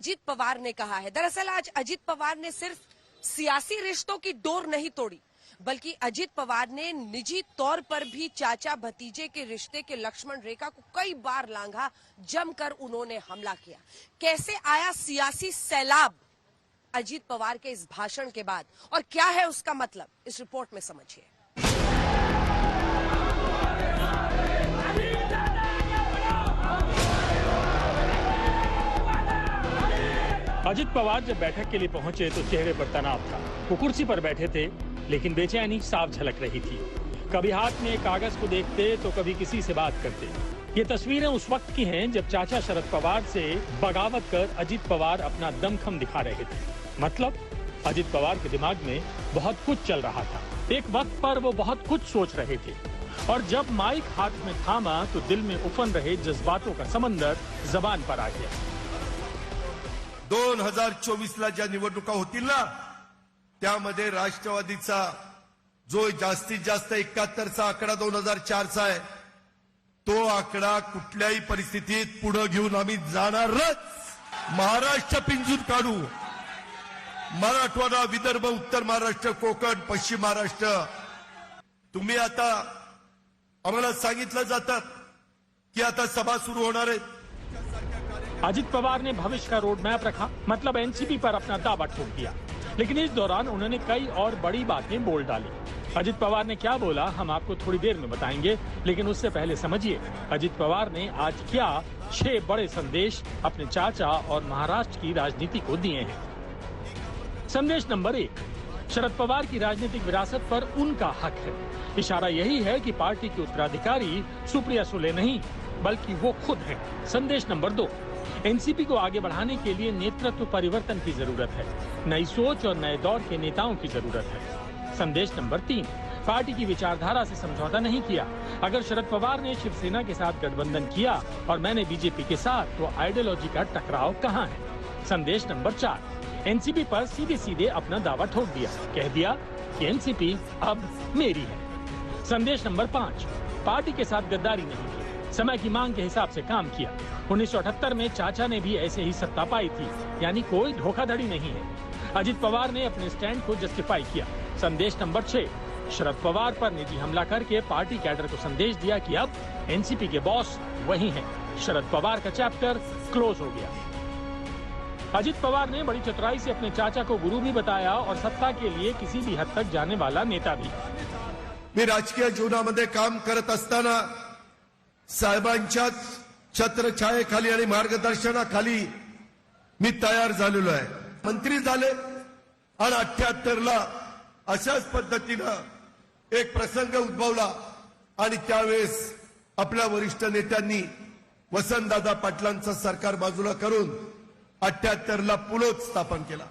अजित पवार ने कहा है। दरअसल आज अजित पवार ने सिर्फ सियासी रिश्तों की डोर नहीं तोड़ी, बल्कि अजित पवार ने निजी तौर पर भी चाचा भतीजे के रिश्ते के लक्ष्मण रेखा को कई बार लांघा, जमकर उन्होंने हमला किया। कैसे आया सियासी सैलाब अजित पवार के इस भाषण के बाद और क्या है उसका मतलब, इस रिपोर्ट में समझिए। अजित पवार जब बैठक के लिए पहुंचे तो चेहरे पर तनाव था। वो कुर्सी पर बैठे थे, लेकिन बेचैनी साफ झलक रही थी। कभी हाथ में कागज को देखते तो कभी किसी से बात करते। ये तस्वीरें उस वक्त की हैं जब चाचा शरद पवार से बगावत कर अजित पवार अपना दमखम दिखा रहे थे। मतलब अजित पवार के दिमाग में बहुत कुछ चल रहा था। एक वक्त पर वो बहुत कुछ सोच रहे थे और जब माइक हाथ में थामा तो दिल में उफन रहे जज्बातों का समंदर जबान पर आ गया। 2024ला ज्या निवडणुका होतील ना, त्यामध्ये राष्ट्रवादीचा जो जास्तीत जास्त 71चा आकडा 2004चा आहे, तो आकडा कुठल्याही परिस्थितीत पुढे घेऊन आम्ही जाणारच। महाराष्ट्र पिंजून काढू, मराठवाडा, विदर्भ, उत्तर महाराष्ट्र, कोकण, पश्चिम महाराष्ट्र। तुम्ही आता आम्हाला सांगितलं जातं की आता सभा सुरू होणार आहे। अजित पवार ने भविष्य का रोड मैप रखा, मतलब एनसीपी पर अपना दावा ठोक दिया। लेकिन इस दौरान उन्होंने कई और बड़ी बातें बोल डाली। अजित पवार ने क्या बोला हम आपको थोड़ी देर में बताएंगे, लेकिन उससे पहले समझिए अजित पवार ने आज क्या 6 बड़े संदेश अपने चाचा और महाराष्ट्र की राजनीति को दिए हैं। संदेश नंबर 1, शरद पवार की राजनीतिक विरासत पर उनका हक है। इशारा यही है कि पार्टी के उत्तराधिकारी सुप्रिया सुले नहीं, बल्कि वो खुद हैं। संदेश नंबर 2, एनसीपी को आगे बढ़ाने के लिए नेतृत्व परिवर्तन की जरूरत है। नई सोच और नए दौर के नेताओं की जरूरत है। संदेश नंबर 3, पार्टी की विचारधारा से समझौता नहीं किया। अगर शरद पवार ने शिवसेना के साथ गठबंधन किया और मैंने बीजेपी के साथ, तो आइडियोलॉजी का टकराव कहाँ है। संदेश नंबर 4, एनसीपी पर सीधे सीधे अपना दावा ठोक दिया, कह दिया कि एनसीपी अब मेरी है। संदेश नंबर 5, पार्टी के साथ गद्दारी नहीं की, समय की मांग के हिसाब से काम किया। 1978 में चाचा ने भी ऐसे ही सत्ता पाई थी, यानी कोई धोखाधड़ी नहीं है। अजित पवार ने अपने स्टैंड को जस्टिफाई किया। संदेश नंबर 6, शरद पवार पर निजी हमला करके पार्टी कैडर को संदेश दिया कि अब एनसीपी के बॉस वही हैं। शरद पवार का चैप्टर क्लोज हो गया। अजित पवार ने बड़ी चतुराई से अपने चाचा को गुरु भी बताया और सत्ता के लिए किसी भी हद तक जाने वाला नेता भी। मी राजकीय जीवनामध्ये काम करत असताना साहेबांच्या छत्रछायेखाली आणि मार्गदर्शनाखाली मी तयार झालेलो आहे। मंत्री झाले आणि 78ला अशाच पद्धतीनं एक प्रसंग उद्भवला आणि त्यावेळेस आपल्या वरिष्ठ नेत्यांनी वसंतदादा पाटलांचं सरकार बाजूला करून 78ला पुलोच स्थापन केला।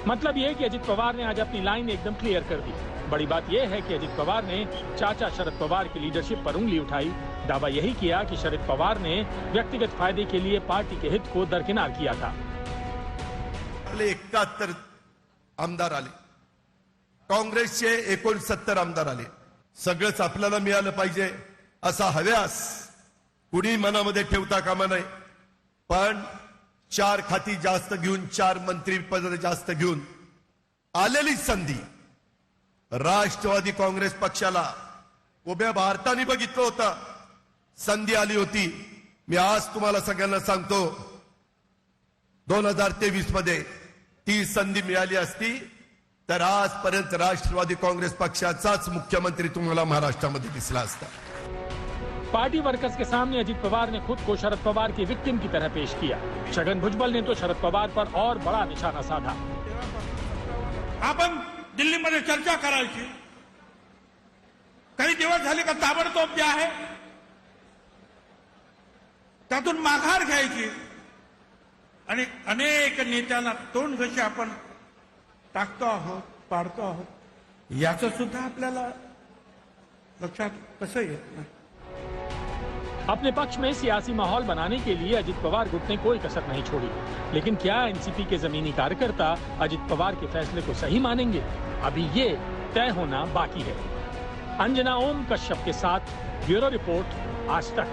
मतलब ये कि अजित पवार ने आज अपनी लाइन एकदम क्लियर कर दी। बड़ी बात यह है कि अजित पवार ने चाचा शरद पवार की लीडरशिप पर उंगली उठाई। दावा यही किया कि शरद पवार ने व्यक्तिगत फायदे के लिए पार्टी के हित को दरकिनार किया था। 71 आमदार आले, काँग्रेसचे 69 आमदार आले। सगळंच आपल्याला मिळालं पाहिजे असा हव्यास कुणी मनामध्ये ठेवता कामा नये। पण 4 खाती जास्त घेऊन, 4 मंत्री पद जास्त घेऊन आलेली संधी राष्ट्रवादी काँग्रेस पक्षाला उभ्या भारताने बघितलं होतं। संधी आली होती। मी आज तुम्हाला सगळ्यांना सांगतो, 2023 मध्ये ती संधी मिळाली असती तर आजपर्यंत राष्ट्रवादी काँग्रेस पक्षाचाच मुख्यमंत्री तुम्हाला महाराष्ट्रामध्ये दिसला असता। पार्टी वर्कर्स के सामने अजित पवार ने खुद को शरद पवार की विक्टिम की तरह पेश किया। छगन भुजबल ने तो शरद पवार पर और बड़ा निशाना साधा। आपण दिल्लीमध्ये चर्चा करायची, काही दिवस झाले का ताबडतोब जे आहे त्यातून माघार घ्यायची आणि अनेक नेत्यांना तोंड घशी आपण टाकतो आहोत, पाडतो आहोत, याचं सुद्धा आपल्याला लक्षात कसं येत नाही। अपने पक्ष में सियासी माहौल बनाने के लिए अजित पवार गुट ने कोई कसर नहीं छोड़ी। लेकिन क्या एनसीपी के जमीनी कार्यकर्ता अजित पवार के फैसले को सही मानेंगे? अभी ये तय होना बाकी है। अंजना ओम कश्यप के साथ ब्यूरो रिपोर्ट, आज तक।